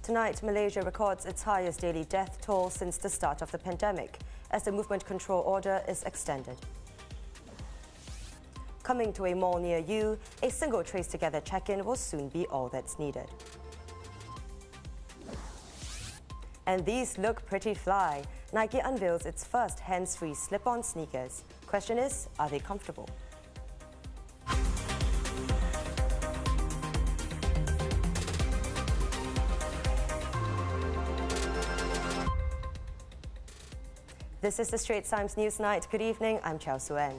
Tonight, Malaysia records its highest daily death toll since the start of the pandemic, as the movement control order is extended. Coming to a mall near you, a single Trace Together check-in will soon be all that's needed. And these look pretty fly. Nike unveils its first hands-free slip-on sneakers. Question is, are they comfortable? This is the Straits Times Newsnight. Good evening, I'm Chow Suen.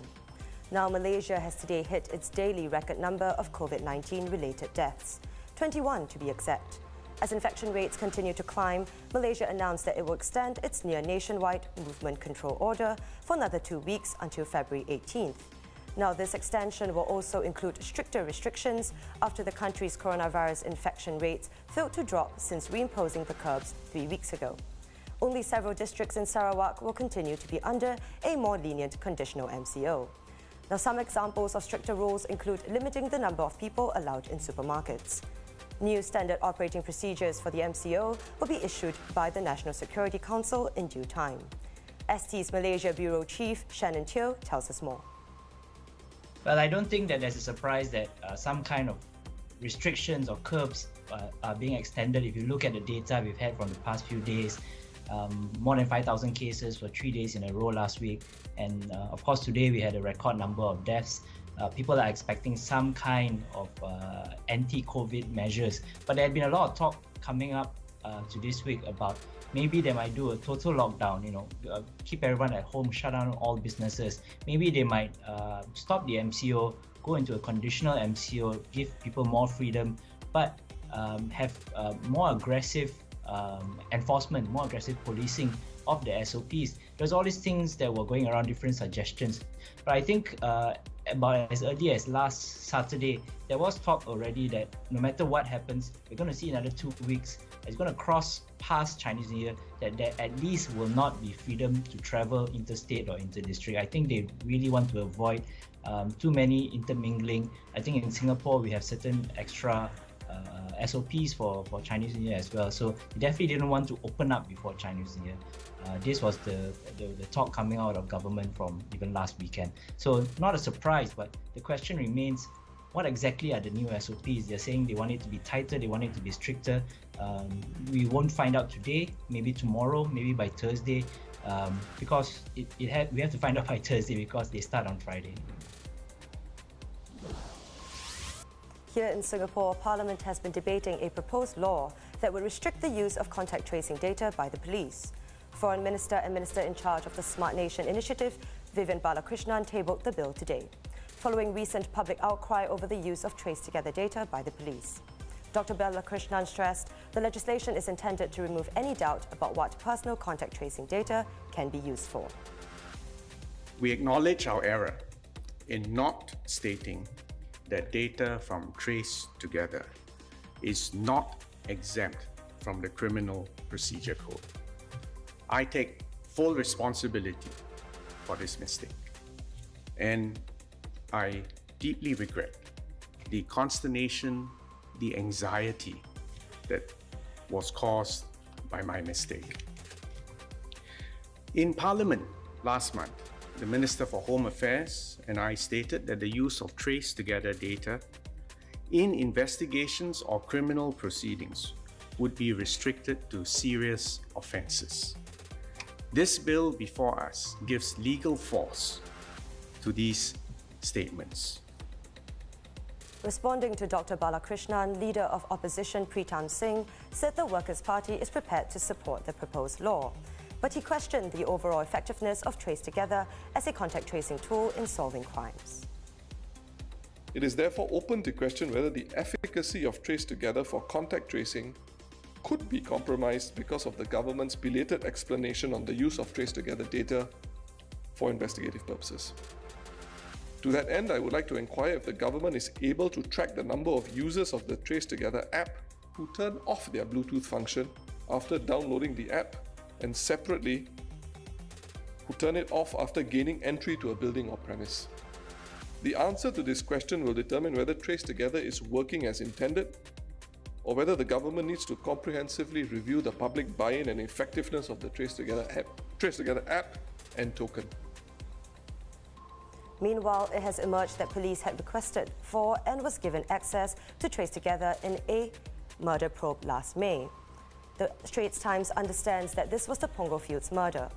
Now, Malaysia has today hit its daily record number of COVID-19 related deaths, 21 to be exact. As infection rates continue to climb, Malaysia announced that it will extend its near nationwide movement control order for another 2 weeks until February 18th. Now, this extension will also include stricter restrictions after the country's coronavirus infection rates failed to drop since reimposing the curbs 3 weeks ago. Only several districts in Sarawak will continue to be under a more lenient conditional MCO. Now, some examples of stricter rules include limiting the number of people allowed in supermarkets. New standard operating procedures for the MCO will be issued by the National Security Council in due time. ST's Malaysia Bureau Chief Shannon Teo tells us more. Well, I don't think that there's a surprise that some kind of restrictions or curbs are being extended. If you look at the data we've had from the past few days, more than 5,000 cases for 3 days in a row last week. And of course, today we had a record number of deaths. People are expecting some kind of anti-COVID measures. But there had been a lot of talk coming up to this week about maybe they might do a total lockdown, keep everyone at home, shut down all businesses. Maybe they might stop the MCO, go into a conditional MCO, give people more freedom, but have more aggressive enforcement, more aggressive policing of the SOPs. There's all these things that were going around, different suggestions. But I think about as early as last Saturday, there was talk already that no matter what happens, we're going to see another 2 weeks. It's going to cross past Chinese New Year, that there at least will not be freedom to travel interstate or inter-district. I think they really want to avoid too many intermingling. I think in Singapore, we have certain extra SOPs for Chinese New Year as well. So we definitely didn't want to open up before Chinese New Year. This was the talk coming out of government from even last weekend. So not a surprise, but the question remains, what exactly are the new SOPs? They're saying they want it to be tighter, they want it to be stricter. We won't find out today, maybe tomorrow, maybe by Thursday, because we have to find out by Thursday because they start on Friday. Here in Singapore, Parliament has been debating a proposed law that would restrict the use of contact tracing data by the police. Foreign Minister and Minister in charge of the Smart Nation Initiative, Vivian Balakrishnan, tabled the bill today, following recent public outcry over the use of Trace Together data by the police. Dr. Balakrishnan stressed the legislation is intended to remove any doubt about what personal contact tracing data can be used for. We acknowledge our error in not stating that data from Trace Together is not exempt from the Criminal Procedure Code. I take full responsibility for this mistake, and I deeply regret the consternation, the anxiety that was caused by my mistake. In Parliament last month, the Minister for Home Affairs and I stated that the use of Trace Together data in investigations or criminal proceedings would be restricted to serious offences. This bill before us gives legal force to these statements. Responding to Dr. Balakrishnan, Leader of Opposition Pritam Singh said the Workers' Party is prepared to support the proposed law. But he questioned the overall effectiveness of Trace Together as a contact tracing tool in solving crimes. It is therefore open to question whether the efficacy of Trace Together for contact tracing could be compromised because of the government's belated explanation on the use of Trace Together data for investigative purposes. To that end, I would like to inquire if the government is able to track the number of users of the Trace Together app who turn off their Bluetooth function after downloading the app, and separately, who turn it off after gaining entry to a building or premise. The answer to this question will determine whether Trace Together is working as intended or whether the government needs to comprehensively review the public buy-in and effectiveness of the Trace Together app and token. Meanwhile, it has emerged that police had requested for and was given access to Trace Together in a murder probe last May. The Straits Times understands that this was the Punggol Fields murder.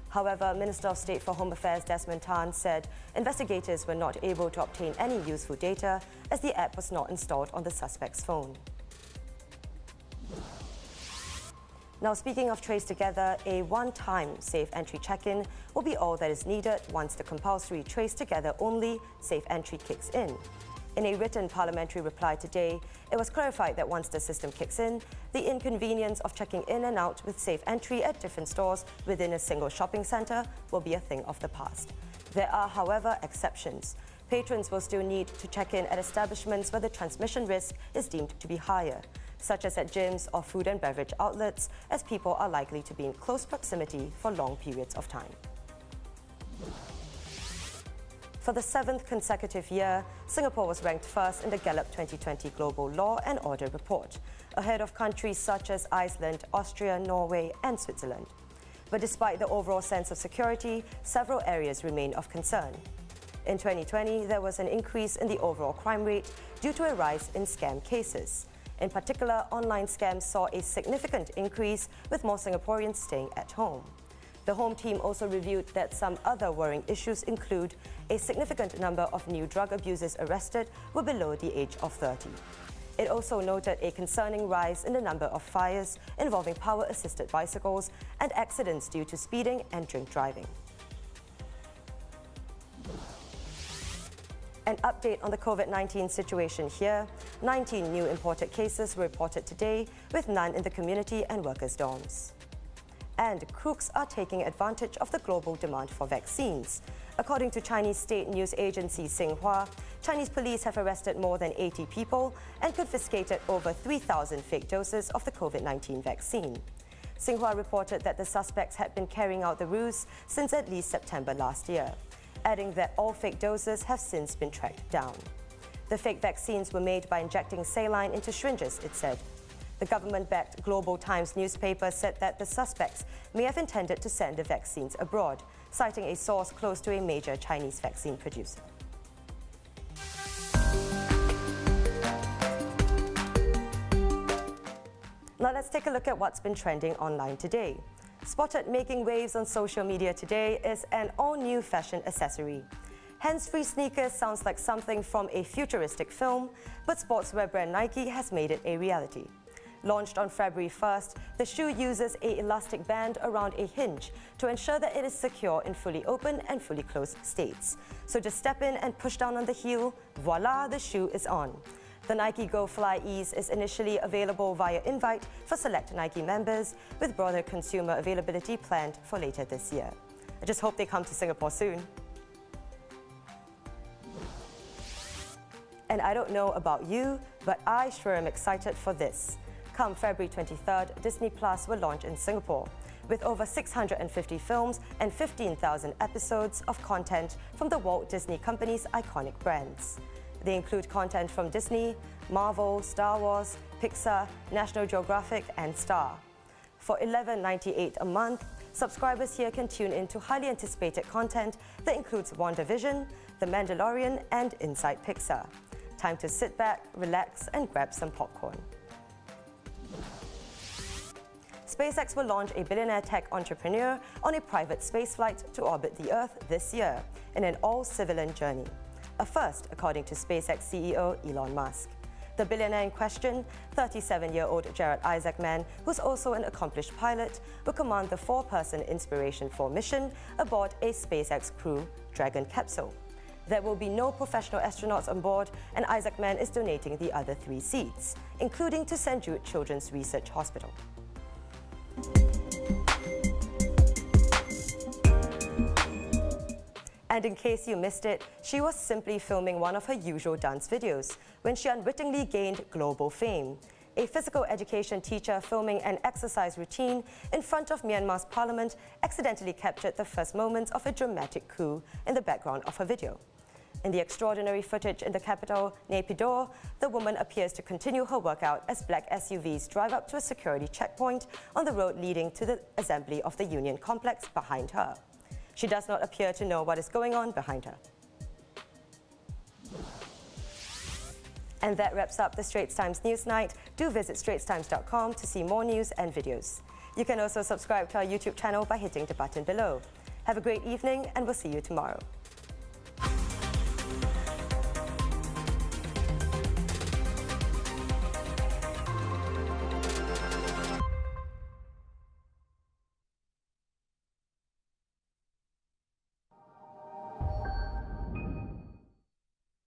However, Minister of State for Home Affairs Desmond Tan said investigators were not able to obtain any useful data as the app was not installed on the suspect's phone. Now, speaking of Trace Together, a one-time safe entry check-in will be all that is needed once the compulsory Trace Together only safe entry kicks in. In a written parliamentary reply today, it was clarified that once the system kicks in, the inconvenience of checking in and out with safe entry at different stores within a single shopping centre will be a thing of the past. There are, however, exceptions. Patrons will still need to check in at establishments where the transmission risk is deemed to be higher, such as at gyms or food and beverage outlets, as people are likely to be in close proximity for long periods of time. For the 7th consecutive year, Singapore was ranked first in the Gallup 2020 Global Law and Order Report, ahead of countries such as Iceland, Austria, Norway, and Switzerland. But despite the overall sense of security, several areas remain of concern. In 2020, there was an increase in the overall crime rate due to a rise in scam cases. In particular, online scams saw a significant increase, with more Singaporeans staying at home. The Home Team also reviewed that some other worrying issues include a significant number of new drug abusers arrested were below the age of 30. It also noted a concerning rise in the number of fires involving power-assisted bicycles and accidents due to speeding and drink driving. An update on the COVID-19 situation here. 19 new imported cases were reported today, with none in the community and workers' dorms. And crooks are taking advantage of the global demand for vaccines. According to Chinese state news agency Xinhua, Chinese police have arrested more than 80 people and confiscated over 3,000 fake doses of the COVID-19 vaccine. Xinhua reported that the suspects had been carrying out the ruse since at least September last year, adding that all fake doses have since been tracked down. The fake vaccines were made by injecting saline into syringes, it said. The government-backed Global Times newspaper said that the suspects may have intended to send the vaccines abroad, citing a source close to a major Chinese vaccine producer. Now let's take a look at what's been trending online today. Spotted making waves on social media today is an all-new fashion accessory. Hands-free sneakers sounds like something from a futuristic film, but sportswear brand Nike has made it a reality. Launched on February 1st, the shoe uses an elastic band around a hinge to ensure that it is secure in fully open and fully closed states. So just step in and push down on the heel, voila, the shoe is on. The Nike Go Fly Ease is initially available via invite for select Nike members, with broader consumer availability planned for later this year. I just hope they come to Singapore soon. And I don't know about you, but I sure am excited for this. Come February 23rd, Disney Plus will launch in Singapore, with over 650 films and 15,000 episodes of content from the Walt Disney Company's iconic brands. They include content from Disney, Marvel, Star Wars, Pixar, National Geographic, and Star. For $11.98 a month, subscribers here can tune into highly anticipated content that includes WandaVision, The Mandalorian, and Inside Pixar. Time to sit back, relax, and grab some popcorn. SpaceX will launch a billionaire tech entrepreneur on a private spaceflight to orbit the Earth this year in an all-civilian journey. A first, according to SpaceX CEO Elon Musk. The billionaire in question, 37-year-old Jared Isaacman, who's also an accomplished pilot, will command the four-person Inspiration 4 mission aboard a SpaceX Crew Dragon capsule. There will be no professional astronauts on board, and Isaacman is donating the other 3 seats, including to St. Jude Children's Research Hospital. And in case you missed it, she was simply filming one of her usual dance videos when she unwittingly gained global fame. A physical education teacher filming an exercise routine in front of Myanmar's parliament accidentally captured the first moments of a dramatic coup in the background of her video. In the extraordinary footage in the capital, Naypyidaw, the woman appears to continue her workout as black SUVs drive up to a security checkpoint on the road leading to the Assembly of the Union complex behind her. She does not appear to know what is going on behind her. And that wraps up the Straits Times Newsnight. Do visit straitstimes.com to see more news and videos. You can also subscribe to our YouTube channel by hitting the button below. Have a great evening, and we'll see you tomorrow.